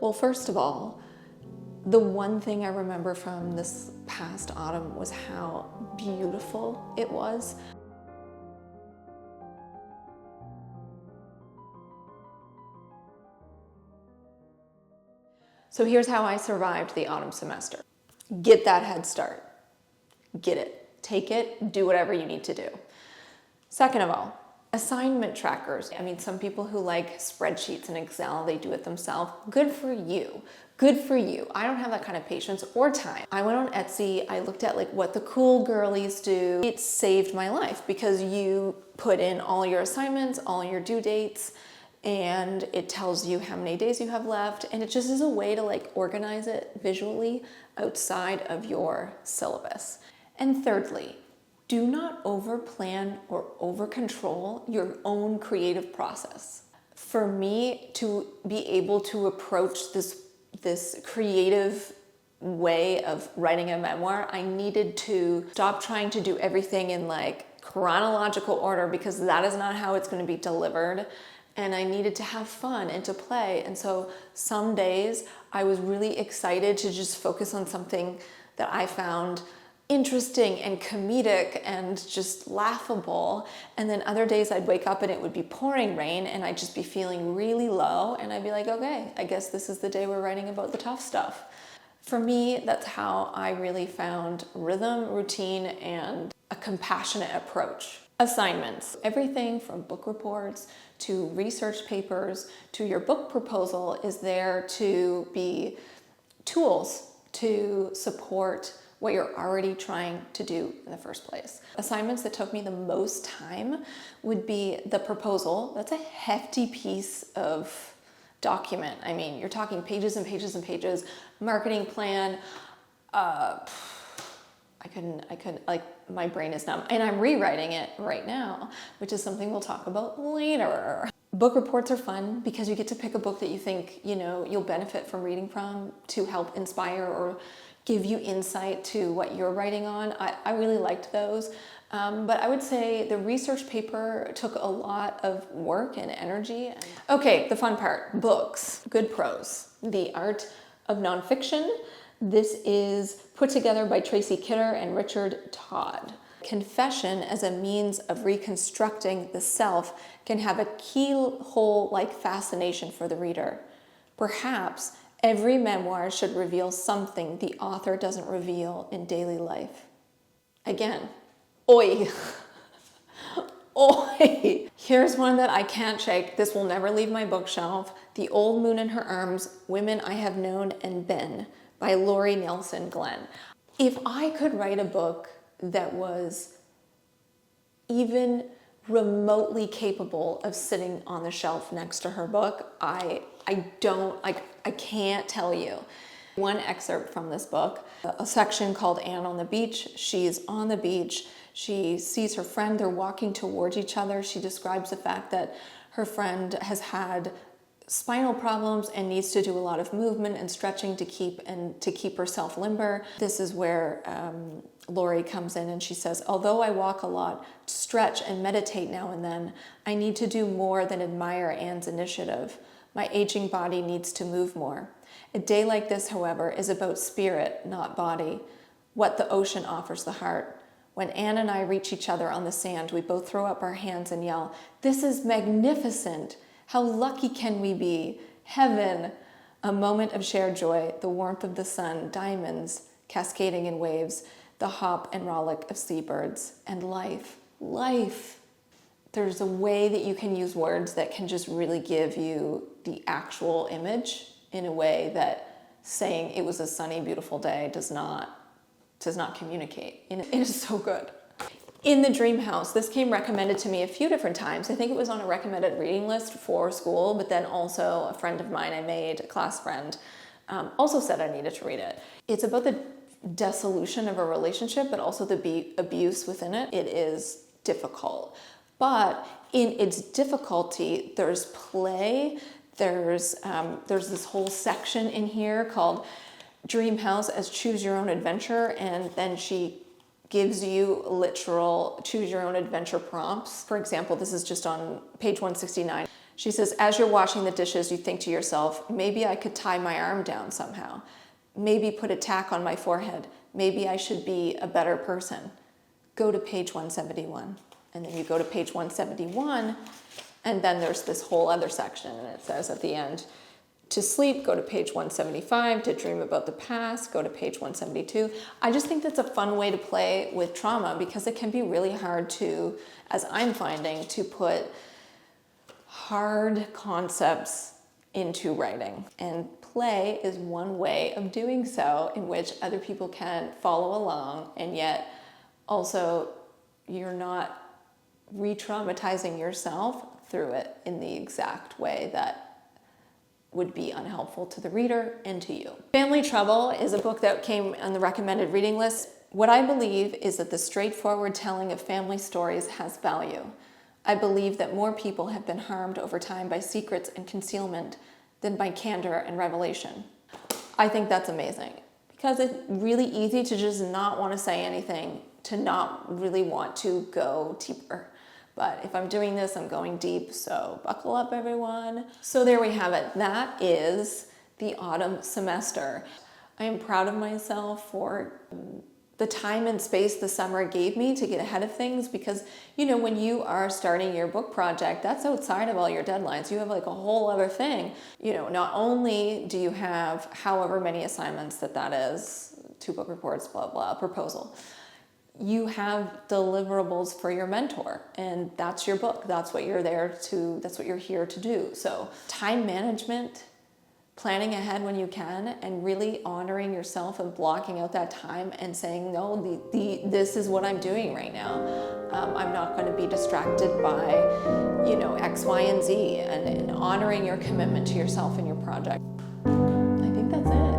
Well, first of all, the one thing I remember from this past autumn was how beautiful it was. So here's how I survived the autumn semester. Get that head start. Get it. Take it. Do whatever you need to do. Second of all, assignment trackers. I mean, some people who like spreadsheets in Excel, they do it themselves. Good for you. Good for you. I don't have that kind of patience or time. I went on Etsy. I looked at like what the cool girlies do. It saved my life because you put in all your assignments, all your due dates, and it tells you how many days you have left. And it just is a way to like organize it visually outside of your syllabus. And thirdly, do not over-plan or over-control your own creative process. For me to be able to approach this creative way of writing a memoir, I needed to stop trying to do everything in like chronological order because that is not how it's going to be delivered. And I needed to have fun and to play. And so some days I was really excited to just focus on something that I found interesting and comedic and just laughable. And then other days I'd wake up and it would be pouring rain and I'd just be feeling really low. And I'd be like, okay, I guess this is the day we're writing about the tough stuff. For me, that's how I really found rhythm, routine, and a compassionate approach. Assignments, everything from book reports to research papers to your book proposal is there to be tools to support what you're already trying to do in the first place. Assignments that took me the most time would be the proposal. That's a hefty piece of document. I mean, you're talking pages and pages and pages, marketing plan. I couldn't, like, my brain is numb. And I'm rewriting it right now, which is something we'll talk about later. Book reports are fun because you get to pick a book that you think, you know, you'll benefit from reading from to help inspire or give you insight to what you're writing on. I really liked those. But I would say the research paper took a lot of work and energy. Okay, the fun part, books, good prose, The Art of Nonfiction. This is put together by Tracy Kidder and Richard Todd. Confession as a means of reconstructing the self can have a keyhole-like fascination for the reader. Perhaps every memoir should reveal something the author doesn't reveal in daily life. Again, oi. Oi. Here's one that I can't shake. This will never leave my bookshelf. The Old Moon in Her Arms, Women I Have Known and Been by Lori Nelson Glenn. If I could write a book that was even remotely capable of sitting on the shelf next to her book, I can't tell you. One excerpt from this book, a section called Anne on the Beach. She's on the beach. She sees her friend. They're walking towards each other. She describes the fact that her friend has had spinal problems and needs to do a lot of movement and stretching to keep herself limber. This is where Lori comes in and she says, although I walk a lot, stretch and meditate now and then, I need to do more than admire Anne's initiative. My aging body needs to move more. A day like this, however, is about spirit, not body, what the ocean offers the heart. When Anne and I reach each other on the sand, we both throw up our hands and yell, "This is magnificent! How lucky can we be? Heaven!" A moment of shared joy, the warmth of the sun, diamonds cascading in waves, the hop and rollick of seabirds, and life. Life! There's a way that you can use words that can just really give you the actual image in a way that saying it was a sunny, beautiful day does not communicate. It is so good. In the Dream House, this came recommended to me a few different times. I think it was on a recommended reading list for school, but then also a friend of mine I made, a class friend, also said I needed to read it. It's about the dissolution of a relationship, but also the abuse within it. It is difficult. But in its difficulty, there's play, there's this whole section in here called Dream House as Choose Your Own Adventure, and then she gives you literal choose your own adventure prompts. For example, this is just on page 169. She says, as you're washing the dishes, you think to yourself, maybe I could tie my arm down somehow. Maybe put a tack on my forehead. Maybe I should be a better person. Go to page 171. And then you go to page 171, and then there's this whole other section, and it says at the end, to sleep, go to page 175. To dream about the past, go to page 172. I just think that's a fun way to play with trauma, because it can be really hard to, as I'm finding, to put hard concepts into writing. And play is one way of doing so, in which other people can follow along, and yet also you're not re-traumatizing yourself through it in the exact way that would be unhelpful to the reader and to you. Family Trouble is a book that came on the recommended reading list. What I believe is that the straightforward telling of family stories has value. I believe that more people have been harmed over time by secrets and concealment than by candor and revelation. I think that's amazing, because it's really easy to just not want to say anything, to not really want to go deeper. But if I'm doing this, I'm going deep, so buckle up, everyone. So there we have it. That is the autumn semester. I am proud of myself for the time and space the summer gave me to get ahead of things, because, you know, when you are starting your book project, that's outside of all your deadlines. You have like a whole other thing. You know, not only do you have however many assignments that is, 2 book reports, blah, blah, proposal, you have deliverables for your mentor, and that's your book. That's what you're there to, that's what you're here to do. So time management, planning ahead when you can, and really honoring yourself and blocking out that time and saying, no, this is what I'm doing right now. I'm not going to be distracted by, you know, X, Y, and Z, and honoring your commitment to yourself and your project. I think that's it.